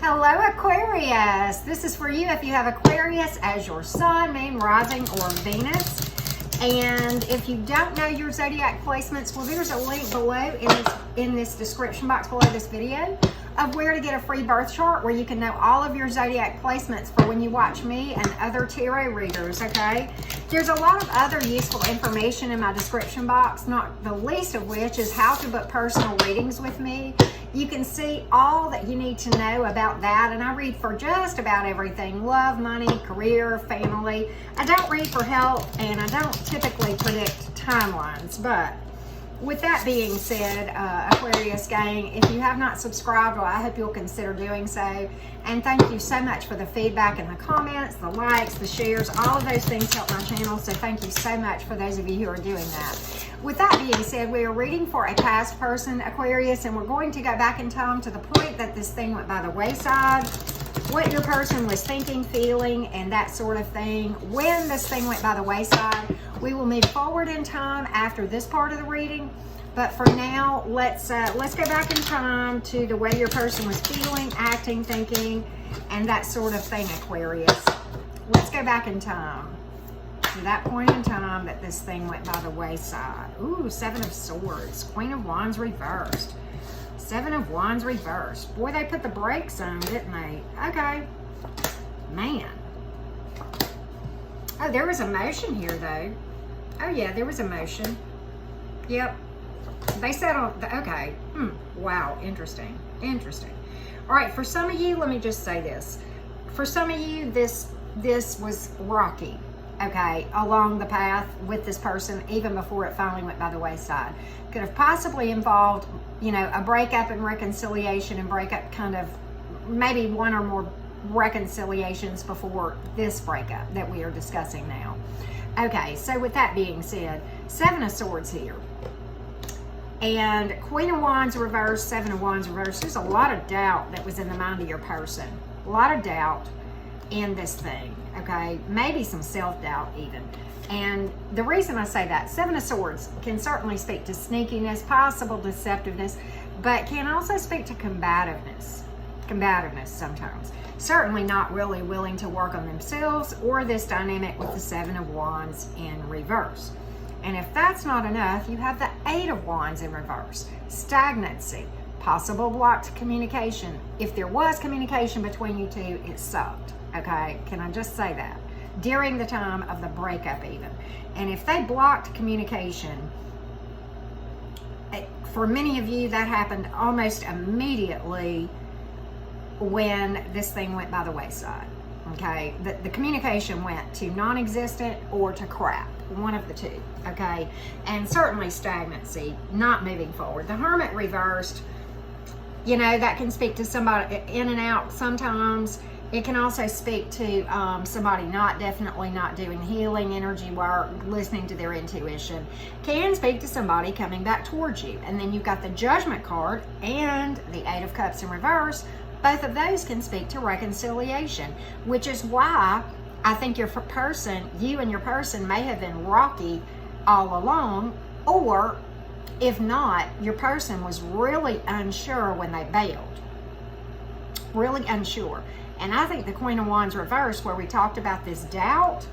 Hello, Aquarius. This is for you if you have Aquarius as your sun, moon, rising, or Venus. And if you don't know your zodiac placements, well, there's a link below in this description box below this video of where to get a free birth chart where you can know all of your zodiac placements for when you watch me and other tarot readers, okay? There's a lot of other useful information in my description box, not the least of which is how to book personal readings with me. You can see all that you need to know about that, and I read for just about everything: love, money, career, family. I don't read for health, and I don't typically predict timelines, but with that being said, Aquarius gang, if you have not subscribed, well, I hope you'll consider doing so. And thank you so much for the feedback and the comments, the likes, the shares. All of those things help my channel, so thank you so much for those of you who are doing that. With that being said, we are reading for a past person, Aquarius, and we're going to go back in time to the point that this thing went by the wayside, what your person was thinking, feeling, and that sort of thing when this thing went by the wayside. We will move forward in time after this part of the reading, but for now, let's go back in time to the way your person was feeling, acting, thinking, and that sort of thing, Aquarius. Let's go back in time to that point in time that this thing went by the wayside. Ooh, Seven of Swords, Queen of Wands reversed. Seven of Wands reversed. Boy, they put the brakes on, didn't they? Okay. Man. Oh, there was emotion here, though. Oh, yeah, there was emotion. Yep. They said on the, okay. Wow, interesting. Interesting. All right, for some of you, let me just say this. For some of you, this was rocky, okay, along the path with this person, even before it finally went by the wayside. Could have possibly involved, you know, a breakup and reconciliation, and breakup kind of maybe one or more reconciliations before this breakup that we are discussing now. Okay, so with that being said, Seven of Swords here. And Queen of Wands reversed, Seven of Wands reversed. There's a lot of doubt that was in the mind of your person. A lot of doubt in this thing, okay? Maybe some self-doubt even. And the reason I say that, Seven of Swords can certainly speak to sneakiness, possible deceptiveness, but can also speak to combativeness. Combativeness sometimes. Certainly not really willing to work on themselves or this dynamic with the Seven of Wands in reverse. And if that's not enough, you have the Eight of Wands in reverse. Stagnancy, possible blocked communication. If there was communication between you two, it sucked, okay? Can I just say that? During the time of the breakup even. And if they blocked communication, for many of you, that happened almost immediately when this thing went by the wayside, okay? The communication went to non-existent or to crap, one of the two, okay? And certainly stagnancy, not moving forward. The Hermit reversed, you know, that can speak to somebody in and out sometimes. It can also speak to somebody definitely not doing healing, energy work, listening to their intuition. Can speak to somebody coming back towards you. And then you've got the Judgment card and the Eight of Cups in reverse. Both of those can speak to reconciliation, which is why I think your person, you and your person may have been rocky all along, or if not, your person was really unsure when they bailed. Really unsure. And I think the Queen of Wands reversed, where we talked about this doubt,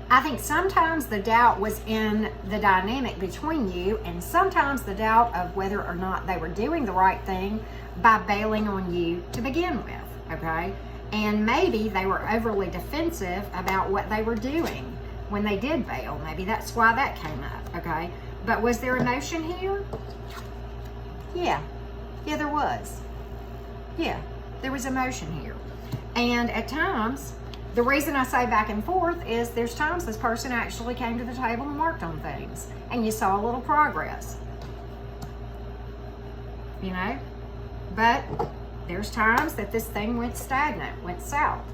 I think sometimes the doubt was in the dynamic between you, and sometimes the doubt of whether or not they were doing the right thing by bailing on you to begin with, okay? And maybe they were overly defensive about what they were doing when they did bail. Maybe that's why that came up, okay? But was there emotion here? Yeah. Yeah, there was. Yeah, there was emotion here. And at times, the reason I say back and forth is there's times this person actually came to the table and worked on things, and you saw a little progress, you know? But there's times that this thing went stagnant, went south,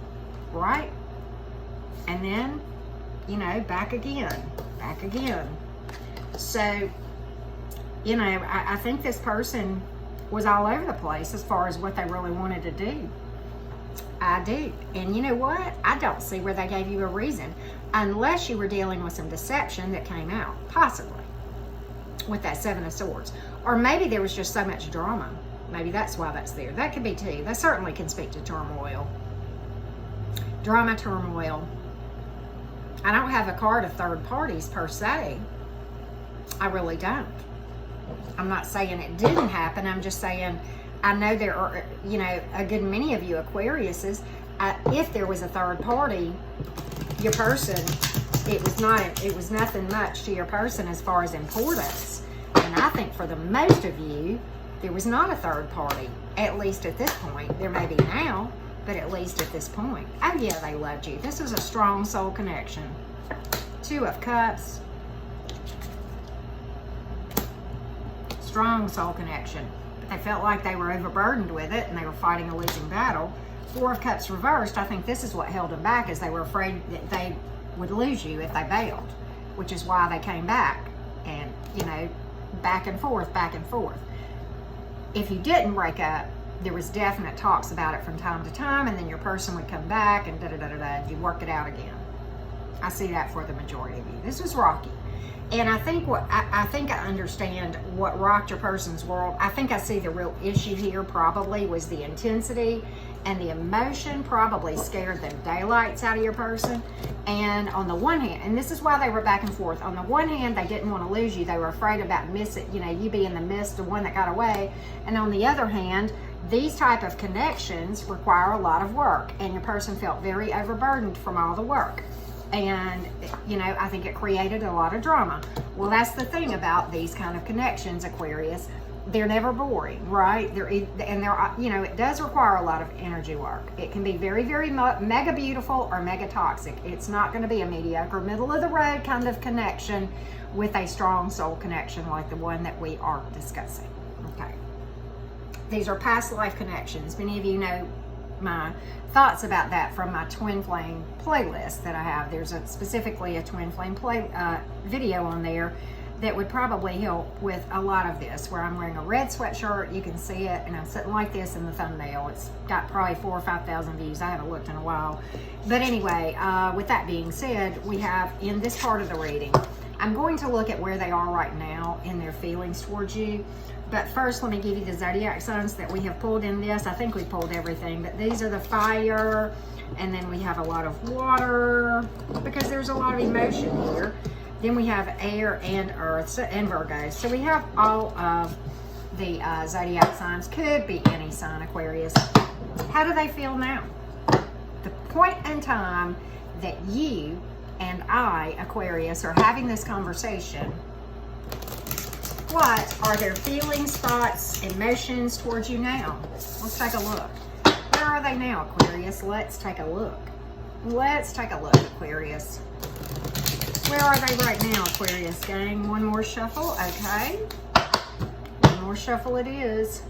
right? And then, you know, back again. So, you know, I think this person was all over the place as far as what they really wanted to do. I do. And you know what? I don't see where they gave you a reason, unless you were dealing with some deception that came out, possibly, with that Seven of Swords. Or maybe there was just so much drama Maybe that's why that's there. That could be too. That certainly can speak to turmoil. Drama, turmoil. I don't have a card of third parties per se. I really don't. I'm not saying it didn't happen. I'm just saying I know there are, you know, a good many of you Aquariuses. If there was a third party, your person, it was nothing much to your person as far as importance. And I think for the most of you, there was not a third party, at least at this point. There may be now, but at least at this point. Oh yeah, they loved you. This was a strong soul connection. 2 of Cups. Strong soul connection. But they felt like they were overburdened with it and they were fighting a losing battle. 4 of Cups reversed. I think this is what held them back, is they were afraid that they would lose you if they bailed, which is why they came back and, you know, back and forth, back and forth. If you didn't break up, there was definite talks about it from time to time, and then your person would come back and da-da-da-da-da, you work it out again. I see that for the majority of you. This was rocky. And I think I understand what rocked your person's world. I think I see the real issue here probably was the intensity and the emotion probably scared the daylights out of your person. And on the one hand, and this is why they were back and forth. On the one hand, they didn't want to lose you. They were afraid about missing, you know, you being the missed, the one that got away. And on the other hand, these type of connections require a lot of work, and your person felt very overburdened from all the work. And, you know, I think it created a lot of drama. Well, that's the thing about these kind of connections, Aquarius. They're never boring, right? They're, you know, it does require a lot of energy work. It can be very, very mega beautiful or mega toxic. It's not going to be a mediocre, middle of the road kind of connection with a strong soul connection like the one that we are discussing. Okay. These are past life connections. Many of you know my thoughts about that from my twin flame playlist that I have. There's specifically a twin flame video on there that would probably help with a lot of this, where I'm wearing a red sweatshirt. You can see it, and I'm sitting like this in the thumbnail. It's got probably 4,000 or 5,000 views. I haven't looked in a while. But anyway, with that being said, we have in this part of the reading, I'm going to look at where they are right now in their feelings towards you. But first, let me give you the zodiac signs that we have pulled in this. I think we pulled everything, but these are the fire, and then we have a lot of water, because there's a lot of emotion here. Then we have air and earth, and Virgo. So we have all of the zodiac signs. Could be any sign, Aquarius. How do they feel now? The point in time that you and I, Aquarius, are having this conversation, what are their feelings, thoughts, emotions towards you now? Let's take a look. Where are they now, Aquarius? Let's take a look. Let's take a look, Aquarius. Where are they right now, Aquarius gang? One more shuffle, okay. One more shuffle it is.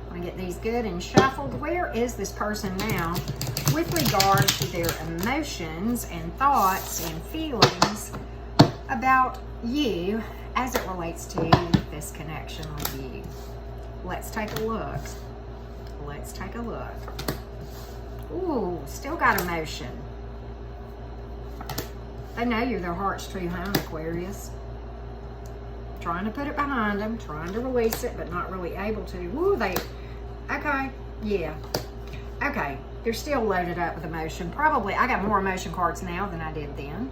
I'm gonna get these good and shuffled. Where is this person now with regard to their emotions and thoughts and feelings about you as it relates to this connection with you? Let's take a look. Let's take a look. Ooh, still got emotion. They know you're their heart's true home, Aquarius. Trying to put it behind them, trying to release it, but not really able to. Ooh, okay, yeah. Okay, they're still loaded up with emotion. Probably, I got more emotion cards now than I did then.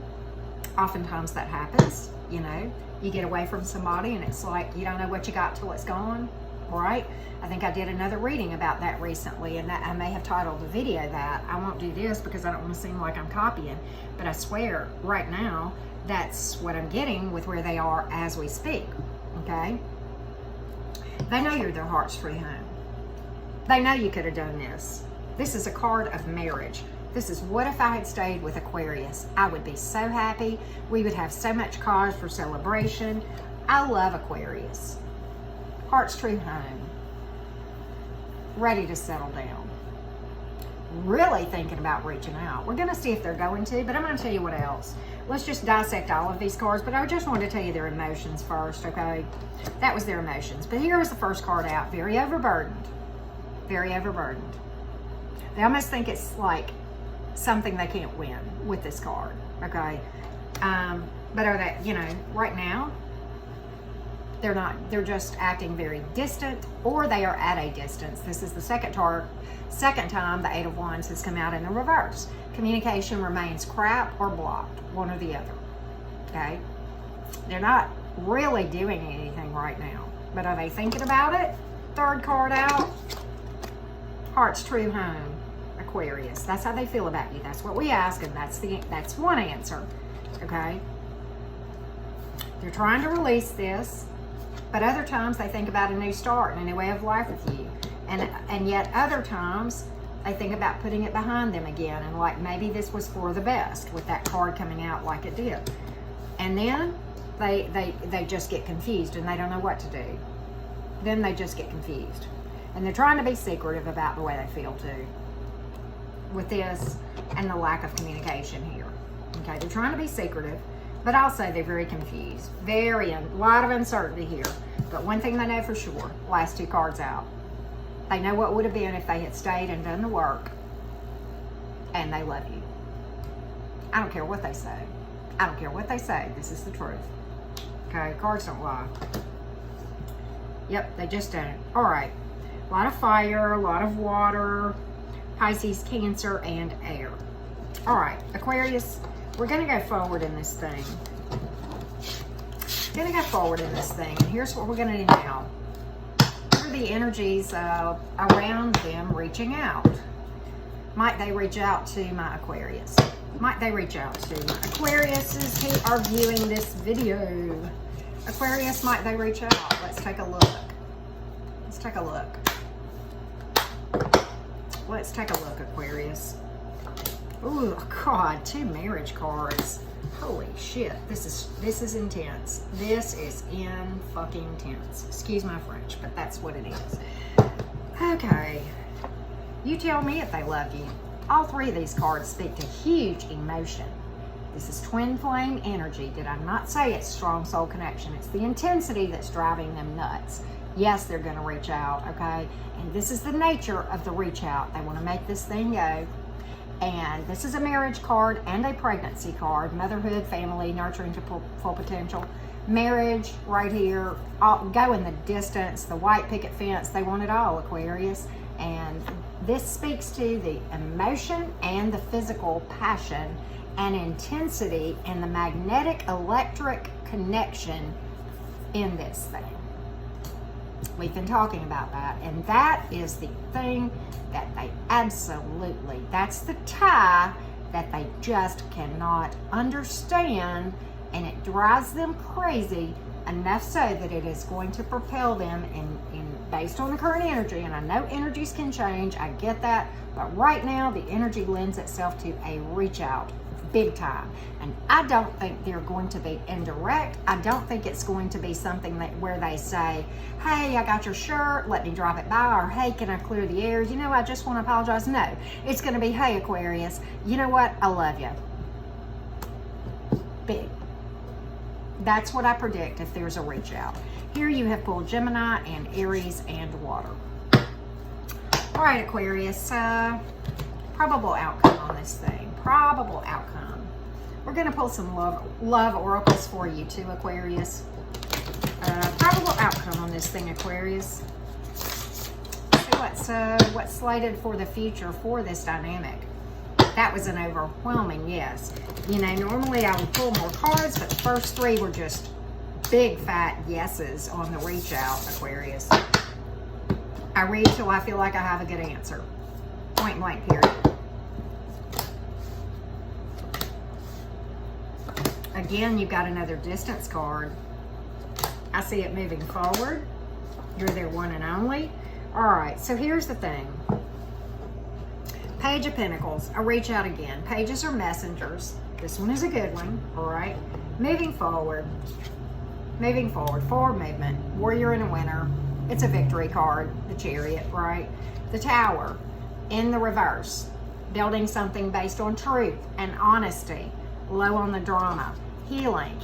Oftentimes that happens, you know. You get away from somebody and it's like you don't know what you got till it's gone, right? I think I did another reading about that recently, and that I may have titled the video that. I won't do this because I don't want to seem like I'm copying, but I swear right now that's what I'm getting with where they are as we speak, okay? They know you're their heart's true home. They know you could have done this. This is a card of marriage. This is what if I had stayed with Aquarius? I would be so happy. We would have so much cause for celebration. I love Aquarius. Heart's true home. Ready to settle down. Really thinking about reaching out. We're going to see if they're going to, but I'm going to tell you what else. Let's just dissect all of these cards, but I just wanted to tell you their emotions first, okay? That was their emotions. But here is the first card out. Very overburdened. Very overburdened. They almost think it's like something they can't win with this card, okay? But are they, you know, right now, they're just acting very distant, or they are at a distance. This is the second time the Eight of Wands has come out in the reverse. Communication remains crap or blocked, one or the other. Okay? They're not really doing anything right now, but are they thinking about it? Third card out. Heart's true home, Aquarius. That's how they feel about you. That's what we ask, and that's one answer. Okay? They're trying to release this, but other times they think about a new start and a new way of life with you. And yet other times they think about putting it behind them again, and like maybe this was for the best with that card coming out like it did. And then they just get confused and they don't know what to do. Then they just get confused. And they're trying to be secretive about the way they feel too, with this and the lack of communication here. Okay, they're trying to be secretive, but also they're very confused. A lot of uncertainty here. But one thing they know for sure, last two cards out, they know what would have been if they had stayed and done the work, and they love you. I don't care what they say. I don't care what they say. This is the truth. Okay, cards don't lie. Yep, they just don't. All right. A lot of fire, a lot of water, Pisces, Cancer, and air. All right, Aquarius, we're going to go forward in this thing. And here's what we're going to do now. Here are the energies around them reaching out. Might they reach out to my Aquarius? Might they reach out to my Aquariuses who are viewing this video? Aquarius, might they reach out? Let's take a look. Let's take a look. Let's take a look, Aquarius. Ooh, God, 2 marriage cards. Holy shit, this is intense. This is fucking intense. Excuse my French, but that's what it is. Okay, you tell me if they love you. All 3 of these cards speak to huge emotion. This is twin flame energy. Did I not say it's strong soul connection? It's the intensity that's driving them nuts. Yes, they're going to reach out, okay? And this is the nature of the reach out. They want to make this thing go. And this is a marriage card and a pregnancy card. Motherhood, family, nurturing to full potential. Marriage, right here. Go in the distance, the white picket fence. They want it all, Aquarius. And this speaks to the emotion and the physical passion and intensity and the magnetic electric connection in this thing. We've been talking about that, and that is the thing that they absolutely, that's the tie that they just cannot understand, and it drives them crazy enough so that it is going to propel them in based on the current energy. And I know energies can change, I get that, but right now the energy lends itself to a reach out big time. And I don't think they're going to be indirect. I don't think it's going to be something where they say, hey, I got your shirt, let me drop it by, or hey, can I clear the air? You know, I just want to apologize. No, it's going to be, hey, Aquarius, you know what? I love you. Big. That's what I predict if there's a reach out. Here you have pulled Gemini and Aries and water. All right, Aquarius, probable outcome on this thing. Probable outcome. We're going to pull some love oracles for you too, Aquarius. Probable outcome on this thing, Aquarius. So what's slated for the future for this dynamic? That was an overwhelming yes. You know, normally I would pull more cards, but the first 3 were just big fat yeses on the reach out, Aquarius. I read till I feel like I have a good answer. Point blank, period. Again, you've got another distance card. I see it moving forward. You're their one and only. All right, so here's the thing. Page of Pentacles. I reach out again. Pages are messengers. This one is a good one, all right? Moving forward. Moving forward. Forward movement. Warrior in a winter. It's a victory card. The Chariot, right? The Tower in the reverse. Building something based on truth and honesty. Low on the drama. Healing.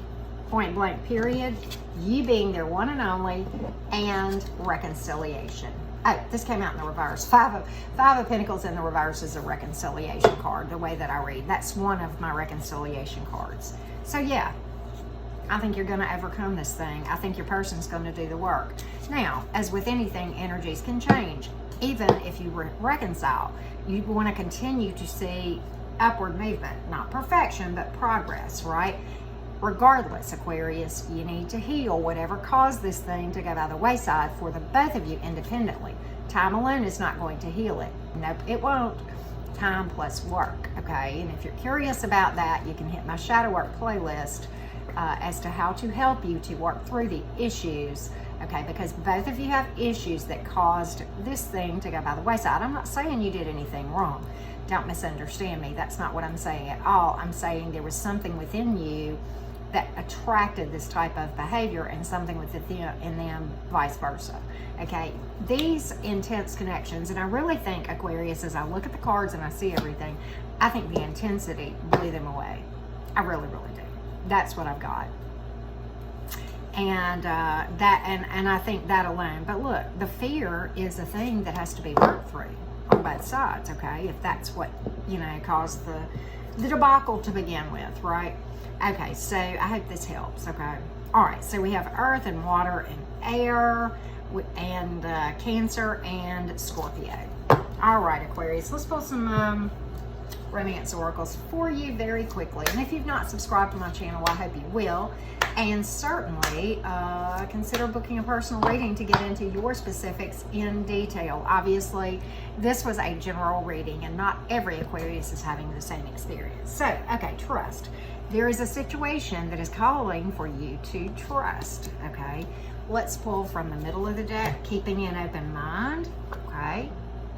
Point blank, period. You being their one and only. And reconciliation. Oh, this came out in the reverse. Five of Pentacles in the reverse is a reconciliation card, the way that I read. That's one of my reconciliation cards. So yeah, I think you're going to overcome this thing. I think your person's going to do the work. Now, as with anything, energies can change. Even if you reconcile, you want to continue to see upward movement, not perfection, but progress, right? Regardless, Aquarius, you need to heal whatever caused this thing to go by the wayside for the both of you independently. Time alone is not going to heal it. Nope, it won't. Time plus work, okay? And if you're curious about that, you can hit my shadow work playlist as to how to help you to work through the issues, okay? Because both of you have issues that caused this thing to go by the wayside. I'm not saying you did anything wrong. Don't misunderstand me. That's not what I'm saying at all. I'm saying there was something within you that attracted this type of behavior and something within them vice versa, okay? These intense connections, and I really think, Aquarius, as I look at the cards and I see everything, I think the intensity blew them away. I really, really do. That's what I've got. And and I think that alone. But look, the fear is a thing that has to be worked through on both sides, okay? If that's what, caused the debacle to begin with, right? Okay, so I hope this helps, okay? All right, so we have earth and water and air and Cancer and Scorpio. All right, Aquarius, let's pull some romance oracles for you very quickly. And if you've not subscribed to my channel, I hope you will. And certainly consider booking a personal reading to get into your specifics in detail. Obviously, this was a general reading and not every Aquarius is having the same experience. So, okay, trust. There is a situation that is calling for you to trust, okay? Let's pull from the middle of the deck, keeping an open mind, okay?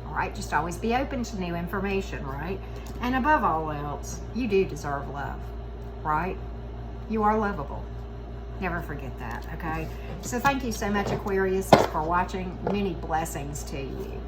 All right, just always be open to new information, right? And above all else, you do deserve love, right? You are lovable. Never forget that, okay? So thank you so much, Aquarius, for watching. Many blessings to you.